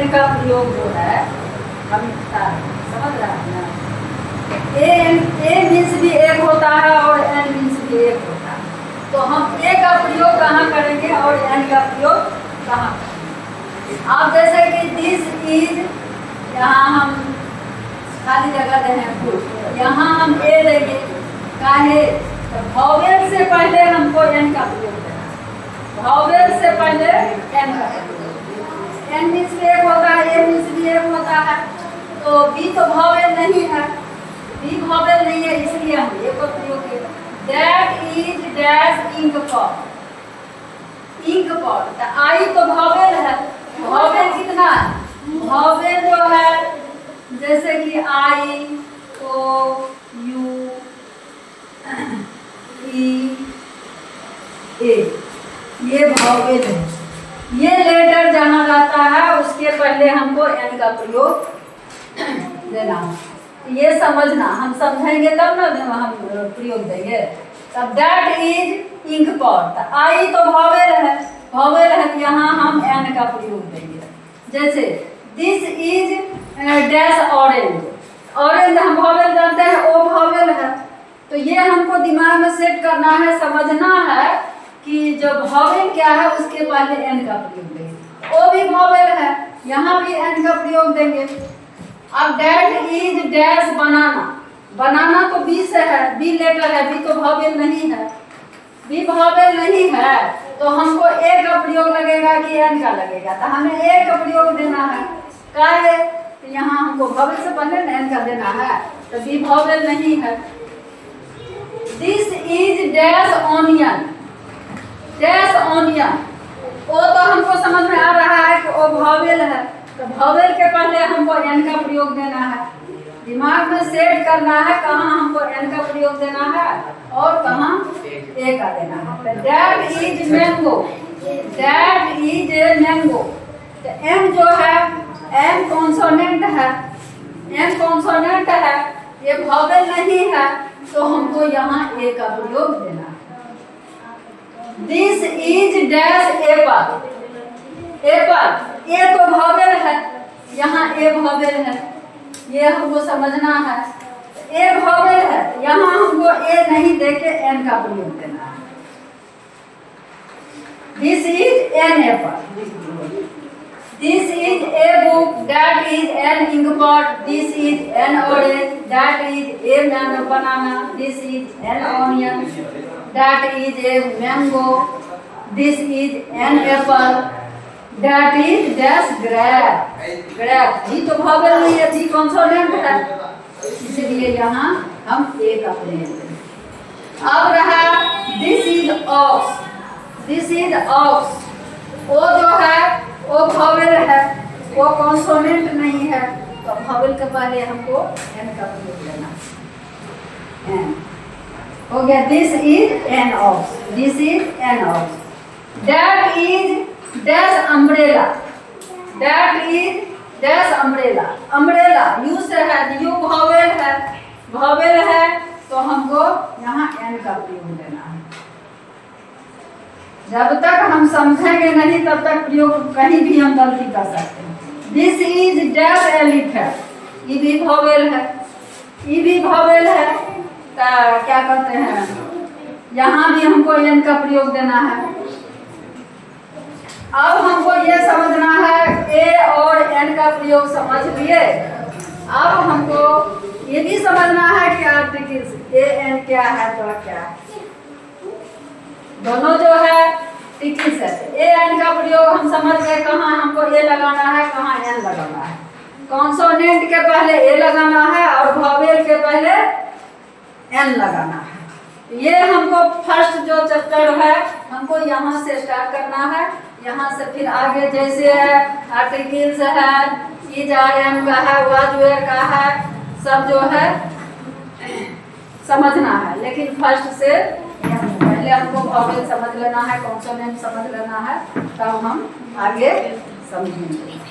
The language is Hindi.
एन का प्रयोग जो है हम समझ रहे हैं ना। ए मीन्स भी एक होता है और एन मीन्स भी एक होता है। तो हम ए का प्रयोग कहाँ करेंगे और एन का प्रयोग कहाँ करेंगे। आप जैसे कि दिस इज, यहाँ हम खाली जगह दें, यहाँ हम ए देंगे काहे, तो वॉवेल से पहले हमको एन का प्रयोग देना है। वॉवेल से पहले एन का प्रयोग। एन मीन्स भी एक होता है, ए मीन्स भी एक होता है। तो बी तो वॉवेल नहीं है, बी वॉवेल नहीं है, इसलिए हम ए को प्रयोग किया। That is dash ink pot, ink pot. तो आई तो वॉवेल है, वॉवेल कितना है, वॉवेल जो है जैसे कि आई, ओ, यू, ई, ए, ये वॉवेल है। ये लेटर जहाँ जाता है उसके पहले हमको एन का प्रयोग देना है। ये समझना, हम समझेंगे तब ना हम प्रयोग देंगे। तब दैट इज इंक पॉट, आई तो वॉवेल है, वॉवेल है, यहाँ हम एन का प्रयोग देंगे। जैसे this is dash orange, orange हम वॉवेल जानते हैं, ओ वॉवेल है। तो ये हमको दिमाग में सेट करना है, समझना है कि जब वॉवेल क्या है उसके पहले एन का प्रयोग देंगे। ओ भी वॉवेल है, यहाँ भी एन का प्रयोग देंगे। अब डैट इज डैश बनाना, बनाना तो बी से है, बी लेटर है, बी तो वॉवेल नहीं है, बी वॉवेल नहीं है। तो हमको ए का प्रयोग लगेगा कि एन का लगेगा, तो हमें ए का प्रयोग देना है। क्या है, तो यहाँ हमको वॉवेल से पहले एन का देना है, तो बी वॉवेल नहीं है। This is dash onion, dash onion, O तो हमको समझ में आ रहा है कि ओ वॉवेल है, तो वॉवेल के पहले हमको एन का प्रयोग देना है। दिमाग में सेट करना है कहाँ हमको एन का प्रयोग देना है और कहाँ ए का देना है। That is mango, that is a mango. तो एम जो है, एम कॉन्सोनेंट है, एम कॉन्सोनेंट है, ये वॉवेल नहीं है, तो हमको यहाँ ए का प्रयोग देना है। This is dash apple, apple, A तो वॉवेल है, यहाँ ए वॉवेल है, ये हमको समझना है। ए वॉवेल है, यहाँ हमको ए नहीं देके एन का प्रयोग देना है। This is an apple, this is a book, that is an ink pot, this is an orange, that is a mango banana, this is an onion, that is a mango, this is an apple, that is dash grape, grape, G तो वॉवेल नहीं है, जी कॉन्सोनेंट है, इसलिए यहाँ हम ए का प्रयोग करें। अब रहा this is ox, this is ox, O जो है वो वॉवेल है, वो कॉन्सोनेंट नहीं है, तो वॉवेल के पहले हमको एन का प्रयोग करना। एन हो गया, this is an ox, this is an ox. That is dash umbrella, that is dash umbrella, umbrella you से है, यू वॉवेल है, वॉवेल है, तो हमको यहाँ एन का प्रयोग देना है। जब तक हम समझेंगे नहीं तब तक प्रयोग कहीं भी हम गलती कर सकते हैं। दिस इज डैश एलिफेंट, ई भी वॉवेल है, ई भी वॉवेल है, तो क्या कहते हैं, यहाँ भी हमको एन का प्रयोग देना है। अब हमको ये समझना है, ए और एन का प्रयोग समझ लिए। अब हमको ये भी समझना है कि आर्टिकल्स ए एन क्या है तो क्या है। दोनों जो है टिकिस है। ए एन का प्रयोग हम समझ गए, कहाँ हमको ए लगाना है, कहाँ एन लगाना है। कॉन्सोनेंट के पहले ए लगाना है और वॉवेल के पहले एन लगाना है। ये हमको फर्स्ट जो चैप्टर है हमको यहाँ से स्टार्ट करना है, यहाँ से फिर आगे जैसे आर्टिकल्स है, इज आर एम का है, वाज वेयर का है, सब जो है समझना है। लेकिन फर्स्ट से पहले हमको वॉवेल समझ लेना है, कॉन्सोनेंट समझ लेना है, तब हम आगे समझेंगे।